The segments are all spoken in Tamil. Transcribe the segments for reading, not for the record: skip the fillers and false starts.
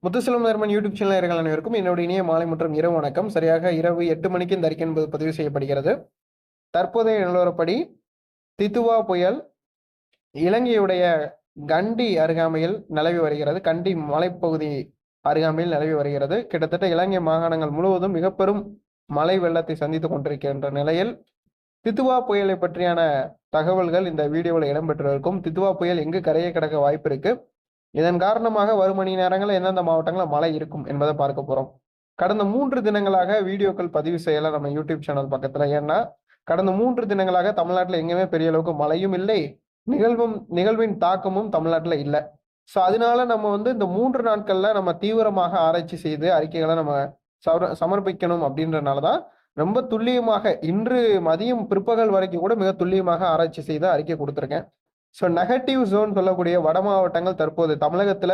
முத்துசெல்வம் தர்மன் யூடியூப் சேனல் நேயர்கள் அனைவருக்கும் என்னுடைய இனிய மாலை மற்றும் இரவு வணக்கம். சரியாக இரவு 8 மணிக்கு இந்த அறிக்கை என்பது பதிவு செய்யப்படுகிறது. தற்போதைய நிலவரப்படி தித்துவா புயல் இலங்கையுடைய கண்டி அருகாமையில் நிலவி வருகிறது. கண்டி மலைப்பகுதி அருகாமையில் நிலவி வருகிறது. கிட்டத்தட்ட இலங்கை மாகாணங்கள் முழுவதும் மிக பெரும் மழை வெள்ளத்தை சந்தித்துக் கொண்டிருக்கின்ற நிலையில் தித்துவா புயலை பற்றியான தகவல்கள் இந்த வீடியோவில் இடம்பெற்றிருக்கும். தித்துவா புயல் எங்கு கரையை கடக்க வாய்ப்பு இருக்கு, இதன் காரணமாக வரும் மணி நேரங்களில் எந்தெந்த மாவட்டங்களில் மழை இருக்கும் என்பதை பார்க்க போறோம். கடந்த 3 தினங்களாக வீடியோக்கள் பதிவு செய்யலாம் நம்ம யூடியூப் சேனல் பக்கத்துல. ஏன்னா கடந்த 3 தினங்களாக தமிழ்நாட்டில் எங்கேயுமே பெரிய அளவுக்கு மழையும் இல்லை, நிகழ்வின் தாக்கமும் தமிழ்நாட்டில் இல்லை. ஸோ அதனால நம்ம இந்த 3 நாட்கள்ல நம்ம தீவிரமாக ஆராய்ச்சி செய்து அறிக்கைகளை நம்ம சமர்ப்பிக்கணும். அப்படின்றனாலதான் ரொம்ப துல்லியமாக இன்று மதியம் பிற்பகல் வரைக்கும் கூட மிக துல்லியமாக ஆராய்ச்சி செய்து அறிக்கை கொடுத்துருக்கேன். ஸோ நெகட்டிவ் ஜோன் சொல்லக்கூடிய வட மாவட்டங்கள் தற்போது தமிழகத்துல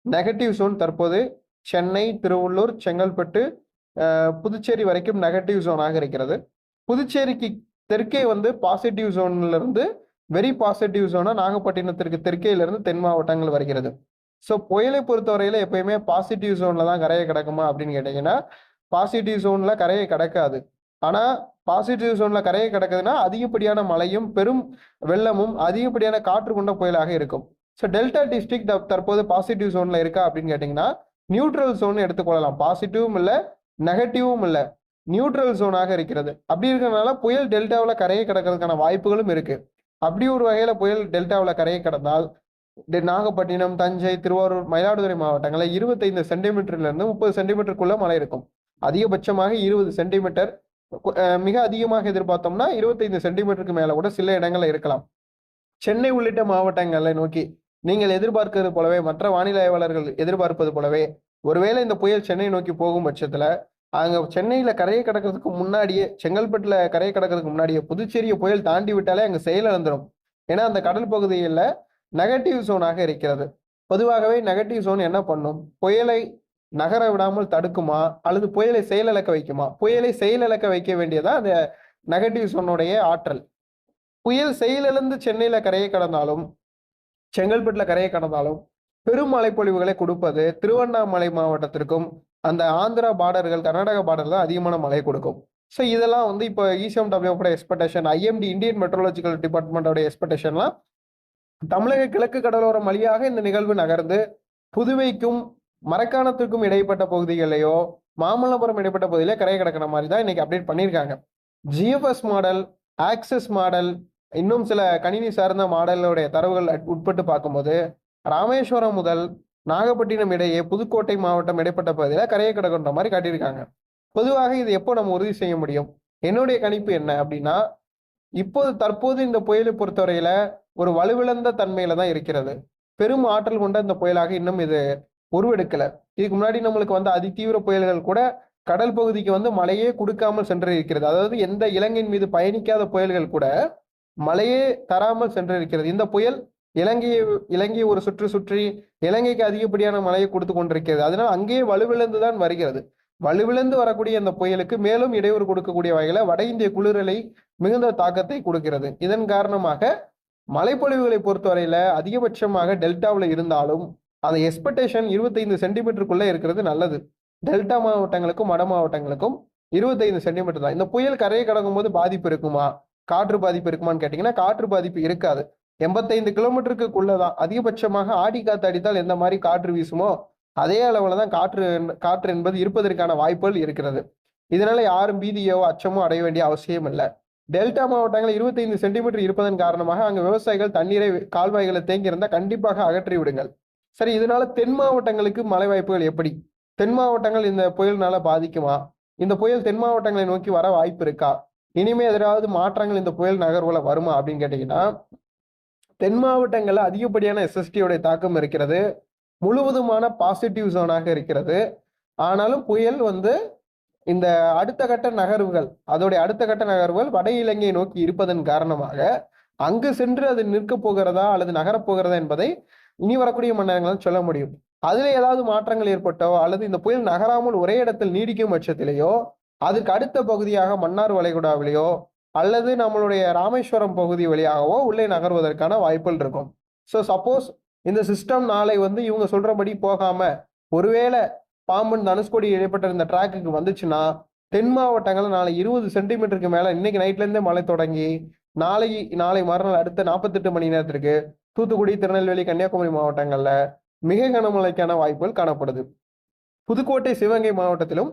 நெகட்டிவ் ஜோன் தற்போது சென்னை, திருவள்ளூர், செங்கல்பட்டு, புதுச்சேரி வரைக்கும் நெகட்டிவ் ஜோனாக இருக்கிறது. புதுச்சேரிக்கு தெற்கே பாசிட்டிவ் ஜோன்ல இருந்து வெரி பாசிட்டிவ் ஜோனா நாகப்பட்டினத்திற்கு தெற்கேல இருந்து தென் மாவட்டங்கள் வருகிறது. ஸோ புயலை பொறுத்தவரையில எப்பயுமே பாசிட்டிவ் ஜோன்ல தான் கரையை கிடக்குமா அப்படின்னு கேட்டீங்கன்னா பாசிட்டிவ் ஜோன்ல கரையை கிடக்காது. ஆனா பாசிட்டிவ் ஜோன்ல கரையை கிடக்குதுன்னா அதிகப்படியான மழையும் பெரும் வெள்ளமும் அதிகப்படியான காற்று கொண்ட புயலாக இருக்கும். ஸோ டெல்டா டிஸ்ட்ரிக்ட் தற்போது பாசிட்டிவ் ஜோன்ல இருக்கா அப்படின்னு கேட்டீங்கன்னா நியூட்ரல் ஜோன் எடுத்துக்கொள்ளலாம். பாசிட்டிவும் இல்லை, நெகட்டிவும் இல்லை, நியூட்ரல் ஜோனாக இருக்கிறது. அப்படி இருக்கிறதுனால புயல் டெல்டாவில் கரையை கிடக்கிறதுக்கான வாய்ப்புகளும் இருக்கு. அப்படி ஒரு வகையில புயல் டெல்டாவில் கரையை கடந்தால் நாகப்பட்டினம், தஞ்சை, திருவாரூர், மயிலாடுதுறை மாவட்டங்களில் 25 சென்டிமீட்டர்ல இருந்து 30 சென்டிமீட்டருக்குள்ள மழை இருக்கும். அதிகபட்சமாக 20 சென்டிமீட்டர், மிக அதிகமாக எதிர்பார்த்தோம்னா 25 சென்டிமீட்டருக்கு மேல கூட சில இடங்கள்ல இருக்கலாம். சென்னை உள்ளிட்ட மாவட்டங்களை நோக்கி நீங்கள் எதிர்பார்க்கிறது போலவே, மற்ற வானிலை ஆய்வாளர்கள் எதிர்பார்ப்பது போலவே, ஒருவேளை இந்த புயல் சென்னை நோக்கி போகும் பட்சத்துல அங்க சென்னையில கரையை கடக்கிறதுக்கு முன்னாடியே, செங்கல்பட்டுல கரையை கடக்கிறதுக்கு முன்னாடியே புதுச்சேரியை புயல் தாண்டி விட்டாலே அங்க செயலிழந்துடும். ஏன்னா அந்த கடல் பகுதியில் நெகட்டிவ் ஜோனாக இருக்கிறது. பொதுவாகவே நெகட்டிவ் ஜோன் என்ன பண்ணும், புயலை நகர விடாமல் தடுக்குமா அல்லது புயலை செயலிழக்க வைக்குமா? புயலை செயலிழக்க வைக்க வேண்டியதா அந்த நெகட்டிவ் ஜோனுடைய ஆற்றல். புயல் செயலிழந்து சென்னையில கரையை கடந்தாலும் செங்கல்பட்டுல கரையை கடந்தாலும் பெரும் மழைப்பொழிவுகளை கொடுப்பது திருவண்ணாமலை மாவட்டத்திற்கும் அந்த ஆந்திரா பார்டர்கள், கர்நாடக பார்டர் தான் அதிகமான மழை கொடுக்கும். ஸோ இதெல்லாம் இப்போ ECMWோட எக்ஸ்பெக்டேஷன், IMD இந்தியன் மெட்ரோலஜிக்கல் டிபார்ட்மெண்டோட எக்ஸ்பெக்டேஷன்லாம் தமிழக கிழக்கு கடலோரம் வழியாக இந்த நிகழ்வு நகர்ந்து புதுவைக்கும் மரக்காணத்துக்கும் இடைப்பட்ட பகுதிகளிலேயோ மாமல்லபுரம் இடைப்பட்ட பகுதியிலே கரையை கடக்கிற மாதிரி தான் இன்னைக்கு அப்டேட் பண்ணியிருக்காங்க. GFS மாடல், ஆக்சஸ் மாடல், இன்னும் சில கணினி சார்ந்த மாடலுடைய தரவுகள் உட்பட்டு பார்க்கும்போது ராமேஸ்வரம் முதல் நாகப்பட்டினம் இடையே புதுக்கோட்டை மாவட்டம் இடைப்பட்ட பகுதியில கரையை கடக்கின்ற மாதிரி காட்டியிருக்காங்க. பொதுவாக இது எப்போ நம்ம உறுதி செய்ய முடியும்? என்னுடைய கணிப்பு என்ன அப்படின்னா, தற்போது இந்த புயலை பொறுத்தவரையில ஒரு வலுவிழந்த தன்மையில தான் இருக்கிறது. பெரும் ஆற்றல் கொண்ட இந்த புயலாக இன்னும் இது உருவெடுக்கல. இதுக்கு முன்னாடி நம்மளுக்கு அதிதீவிர புயல்கள் கூட கடல் பகுதிக்கு மழையே கொடுக்காமல் சென்று இருக்கிறது. அதாவது எந்த இலங்கையின் மீது பயணிக்காத புயல்கள் கூட மழையே தராமல் சென்று இருக்கிறது. இந்த புயல் இலங்கையை ஒரு சுற்றி இலங்கைக்கு அதிகப்படியான மழையை கொடுத்து கொண்டிருக்கிறது. அதனால் அங்கேயே வலுவிழந்துதான் வருகிறது. வலுவிழந்து வரக்கூடிய இந்த புயலுக்கு மேலும் இடையூறு கொடுக்கக்கூடிய வகையில வட இந்திய குளிரலை மிகுந்த தாக்கத்தை கொடுக்கிறது. இதன் காரணமாக மழைப்பொழிவுகளை பொறுத்தவரையில அதிகபட்சமாக டெல்டாவில் இருந்தாலும் அந்த எக்ஸ்பெக்டேஷன் 25 சென்டிமீட்டருக்குள்ள இருக்கிறது நல்லது. டெல்டா மாவட்டங்களுக்கும் வட மாவட்டங்களுக்கும் 25 சென்டிமீட்டர் தான். இந்த புயல் கரையை கடக்கும் போது பாதிப்பு இருக்குமா, காற்று பாதிப்பு இருக்குமான்னு கேட்டீங்கன்னா காற்று பாதிப்பு இருக்காது. 85 கிலோமீட்டருக்குள்ளதான். அதிகபட்சமாக ஆடி காத்து அடித்தால் எந்த மாதிரி காற்று வீசுமோ அதே அளவுல தான் காற்று என்பது இருப்பதற்கான வாய்ப்புகள் இருக்கிறது. இதனால யாரும் பீதியோ அச்சமோ அடைய வேண்டிய அவசியம் இல்லை. டெல்டா மாவட்டங்கள் 25 சென்டிமீட்டர் இருப்பதன் காரணமாக அங்க விவசாயிகள் தண்ணீரை கால்வாய்களை தேங்கி இருந்தால் கண்டிப்பாக அகற்றி விடுங்கள். சரி, இதனால தென் மாவட்டங்களுக்கு மழை வாய்ப்புகள் எப்படி? தென் மாவட்டங்கள் இந்த புயல்னால பாதிக்குமா? இந்த புயல் தென் மாவட்டங்களை நோக்கி வர வாய்ப்பு இருக்கா? இனிமே எதாவது மாற்றங்கள் இந்த புயல் நகர்வுல வருமா அப்படின்னு கேட்டீங்கன்னா, தென் மாவட்டங்கள்ல அதிகப்படியான SST தாக்கம் இருக்கிறது. முழுவதுமான பாசிட்டிவ் ஜோனாக இருக்கிறது. ஆனாலும் புயல் இந்த அடுத்த கட்ட நகர்வுகள் வட இலங்கையை நோக்கி இருப்பதன் காரணமாக அங்கு சென்று அது நிற்க போகிறதா அல்லது நகரப் போகிறதா என்பதை இனி வரக்கூடிய மணி நேரங்கள் சொல்ல முடியும். அதுல ஏதாவது மாற்றங்கள் ஏற்பட்டோ அல்லது இந்த புயல் நகராமல் ஒரே இடத்தில் நீடிக்கும் பட்சத்திலேயோ அதுக்கு அடுத்த பகுதியாக மன்னார் வளைகுடாவிலேயோ அல்லது நம்மளுடைய ராமேஸ்வரம் பகுதி வழியாகவோ உள்ளே நகர்வதற்கான வாய்ப்புகள் இருக்கும். ஸோ சப்போஸ் இந்த சிஸ்டம் நாளை இவங்க சொல்றபடி போகாம ஒருவேளை பாம்பன் தனுஷ்கோடி இடைப்பட்ட இந்த டிராக்குக்கு வந்துச்சுன்னா தென் மாவட்டங்கள்ல நாளை 20 சென்டிமீட்டருக்கு மேல இன்னைக்கு நைட்ல இருந்தே மழை தொடங்கி நாளை மறுநாள் அடுத்த 48 மணி நேரத்திற்கு தூத்துக்குடி, திருநெல்வேலி, கன்னியாகுமரி மாவட்டங்கள்ல மிக கனமழைக்கான வாய்ப்புகள் காணப்படுது. புதுக்கோட்டை, சிவகங்கை மாவட்டத்திலும்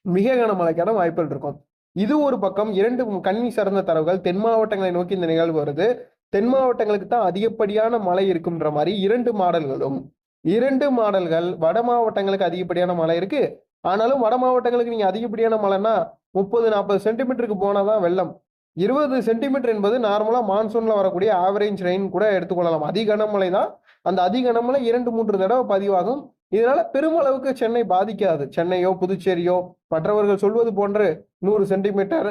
மிக கனமழைக்கான வாய்ப்புகள் இருக்கும். இது ஒரு பக்கம். 2 கண்ணி சார்ந்த தரவுகள். தென் மாவட்டங்களை நோக்கி இந்த நிகழ்வு வருது. தென் மாவட்டங்களுக்கு தான் அதிகப்படியான மழை இருக்குன்ற மாதிரி 2 மாடல்களும் 2 மாடல்கள். வட மாவட்டங்களுக்கு அதிகப்படியான மழை இருக்கு. ஆனாலும் வட மாவட்டங்களுக்கு நீங்க அதிகப்படியான மழைன்னா 30-40 சென்டிமீட்டருக்கு போனாதான் வெள்ளம். 20 சென்டிமீட்டர் என்பது நார்மலா மான்சூன்ல வரக்கூடிய ஆவரேஜ் ரெயின் கூட எடுத்துக்கொள்ளலாம். அதி கனமழை தான். அந்த அதி கனமழை 2-3 தடவை பதிவாகும். இதனால பெருமளவுக்கு சென்னை பாதிக்காது. சென்னையோ புதுச்சேரியோ மற்றவர்கள் சொல்வது போன்று 100 சென்டிமீட்டர்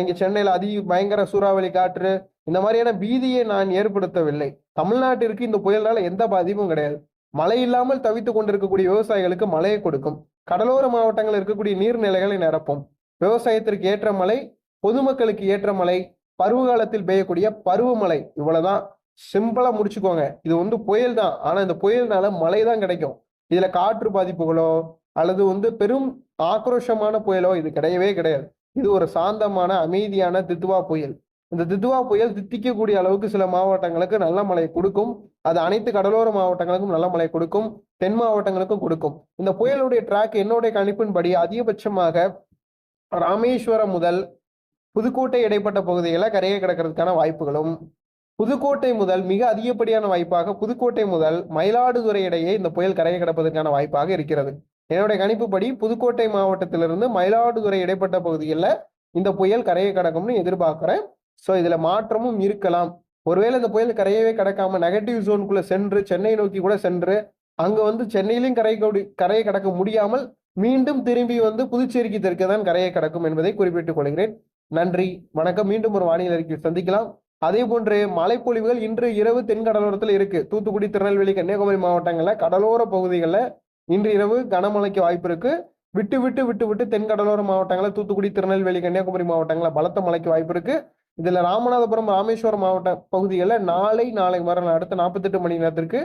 இங்க சென்னையில பயங்கர சூறாவளி காற்று இந்த மாதிரியான பீதியை நான் ஏற்படுத்தவில்லை. தமிழ்நாட்டிற்கு இந்த புயலால எந்த பாதிப்பும் கிடையாது. மழை இல்லாமல் தவித்துக் கொண்டிருக்கக்கூடிய விவசாயிகளுக்கு மழையை கொடுக்கும். கடலோர மாவட்டங்கள் இருக்கக்கூடிய நீர்நிலைகளை நிரப்பும். விவசாயத்திற்கு ஏற்ற மழை, பொதுமக்களுக்கு ஏற்ற மழை, பருவகாலத்தில் பெய்யக்கூடிய பருவமழை. இவ்வளவுதான். சிம்பிளா முடிச்சுக்கோங்க. இது புயல் தான். ஆனா இந்த புயல்னால மழை தான் கிடைக்கும். இதுல காற்று பாதிப்புகளோ அல்லது பெரும் ஆக்ரோஷமான புயலோ இது கிடையவே கிடையாது. இது ஒரு சாந்தமான அமைதியான தித்துவா புயல். இந்த தித்துவா புயல் தித்திக்கக்கூடிய அளவுக்கு சில மாவட்டங்களுக்கு நல்ல மழை கொடுக்கும். அது அனைத்து கடலோர மாவட்டங்களுக்கும் நல்ல மழை கொடுக்கும். தென் மாவட்டங்களுக்கும் கொடுக்கும். இந்த புயலுடைய டிராக் என்னுடைய கணிப்பின்படி அதிகபட்சமாக ராமேஸ்வரம் முதல் புதுக்கோட்டை இடைப்பட்ட பகுதிகளை கரையை கிடக்கிறதுக்கான வாய்ப்புகளும், புதுக்கோட்டை முதல் மிக அதிகப்படியான வாய்ப்பாக புதுக்கோட்டை முதல் மயிலாடுதுறை இடையே இந்த புயல் கரையை கிடப்பதற்கான வாய்ப்பாக இருக்கிறது. என்னுடைய கணிப்புப்படி புதுக்கோட்டை மாவட்டத்திலிருந்து மயிலாடுதுறை இடைப்பட்ட பகுதிகளில் இந்த புயல் கரையை கடக்கும்னு எதிர்பார்க்கிறேன். ஸோ இதுல மாற்றமும் இருக்கலாம். ஒருவேளை இந்த புயல் கரையவே கடக்காம நெகட்டிவ் ஜோனுக்குள்ள சென்று சென்னை நோக்கி கூட சென்று அங்க சென்னையிலும் கரையை கடக்க முடியாமல் மீண்டும் திரும்பி புதுச்சேரிக்கு தெற்கு தான் கரையை கடக்கும் என்பதை குறிப்பிட்டுக் கொள்கிறேன். நன்றி, வணக்கம். மீண்டும் ஒரு வானிலை அறிக்கையில் சந்திக்கலாம். அதே போன்று மழைப்பொழிவுகள் இன்று இரவு தென்கடலோரத்தில் இருக்கு. தூத்துக்குடி, திருநெல்வேலி, கன்னியாகுமரி மாவட்டங்கள்ல கடலோர பகுதிகளில் இன்று இரவு கனமழைக்கு வாய்ப்பு இருக்கு. விட்டு விட்டு விட்டு விட்டு தென்கடலோர மாவட்டங்களில் தூத்துக்குடி, திருநெல்வேலி, கன்னியாகுமரி மாவட்டங்களில் பலத்த மழைக்கு வாய்ப்பு இருக்கு. இதுல ராமநாதபுரம், ராமேஸ்வரம் மாவட்ட பகுதிகளில் நாளை மறுநாள் அடுத்த 48 மணி நேரத்திற்கு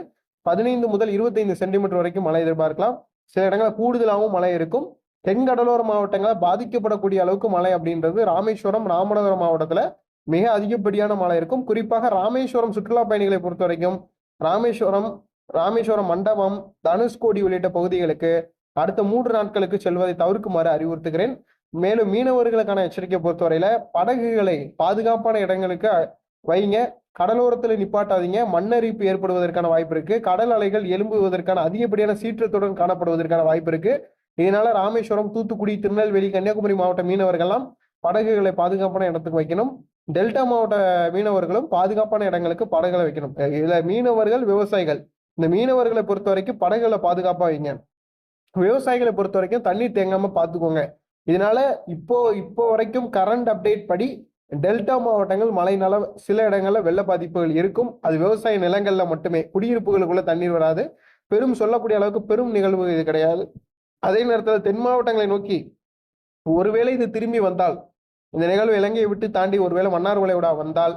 15 முதல் 25 சென்டிமீட்டர் வரைக்கும் மழை எதிர்பார்க்கலாம். சில இடங்களில் கூடுதலாகவும் மழை இருக்கும். தென்கடலோர மாவட்டங்களில் பாதிக்கப்படக்கூடிய அளவுக்கு மழை அப்படின்றது ராமேஸ்வரம், ராமநாதபுரம் மாவட்டத்துல மிக அதிகப்படியான மழை இருக்கும். குறிப்பாக ராமேஸ்வரம் சுற்றுலா பயணிகளை பொறுத்த வரைக்கும் ராமேஸ்வரம் மண்டபம், தனுஷ்கோடி உள்ளிட்ட பகுதிகளுக்கு அடுத்த 3 நாட்களுக்கு செல்வதை தவிர்க்குமாறு அறிவுறுத்துகிறேன். மேலும் மீனவர்களுக்கான எச்சரிக்கை பொறுத்தவரையில படகுகளை பாதுகாப்பான இடங்களுக்கு வைங்க. கடலோரத்தில் நிப்பாட்டாதீங்க. மண்ணரிப்பு ஏற்படுவதற்கான வாய்ப்பு இருக்கு. கடல் அலைகள் எழும்புவதற்கான அதிகப்படியான சீற்றத்துடன் காணப்படுவதற்கான வாய்ப்பு இருக்கு. இதனால ராமேஸ்வரம், தூத்துக்குடி, திருநெல்வேலி, கன்னியாகுமரி மாவட்ட மீனவர்கள்லாம் படகுகளை பாதுகாப்பான இடத்துக்கு வைக்கணும். டெல்டா மாவட்ட மீனவர்களும் பாதுகாப்பான இடங்களுக்கு படகுகளை வைக்கணும். இதுல மீனவர்கள், விவசாயிகள், இந்த மீனவர்களை பொறுத்த வரைக்கும் படகுகளை பாதுகாப்பா வைங்க. விவசாயிகளை பொறுத்த வரைக்கும் தண்ணீர் தேங்காம பார்த்துக்கோங்க. இதனால இப்போ வரைக்கும் கரண்ட் அப்டேட் படி டெல்டா மாவட்டங்கள் மழைனால சில இடங்கள்ல வெள்ள பாதிப்புகள் இருக்கும். அது விவசாய நிலங்கள்ல மட்டுமே. குடியிருப்புகளுக்குள்ள தண்ணீர் வராது. சொல்லக்கூடிய அளவுக்கு பெரும் நிகழ்வு இது கிடையாது. அதே நேரத்தில் தென் மாவட்டங்களை நோக்கி ஒருவேளை இது திரும்பி வந்தால், இந்த நிகழ்வு இலங்கையை விட்டு தாண்டி ஒருவேளை மன்னார் வளைகுடா வந்தால்,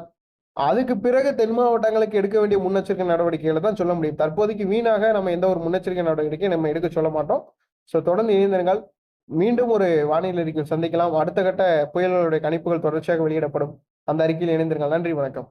அதுக்கு பிறகு தென் மாவட்டங்களுக்கு எடுக்க வேண்டிய முன்னெச்சரிக்கை நடவடிக்கைகளை தான் சொல்ல முடியும். தற்போதைக்கு வீணாக நம்ம எந்த ஒரு முன்னெச்சரிக்கை நடவடிக்கையை நம்ம எடுக்க சொல்ல மாட்டோம். ஸோ தொடர்ந்து இணைந்திருங்கள். மீண்டும் ஒரு வானிலை அறிக்கையில் சந்திக்கலாம். அடுத்த கட்ட புயல்களுடைய கணிப்புகள் தொடர்ச்சியாக வெளியிடப்படும். அந்த அறிக்கையில் இணைந்திருங்கள். நன்றி, வணக்கம்.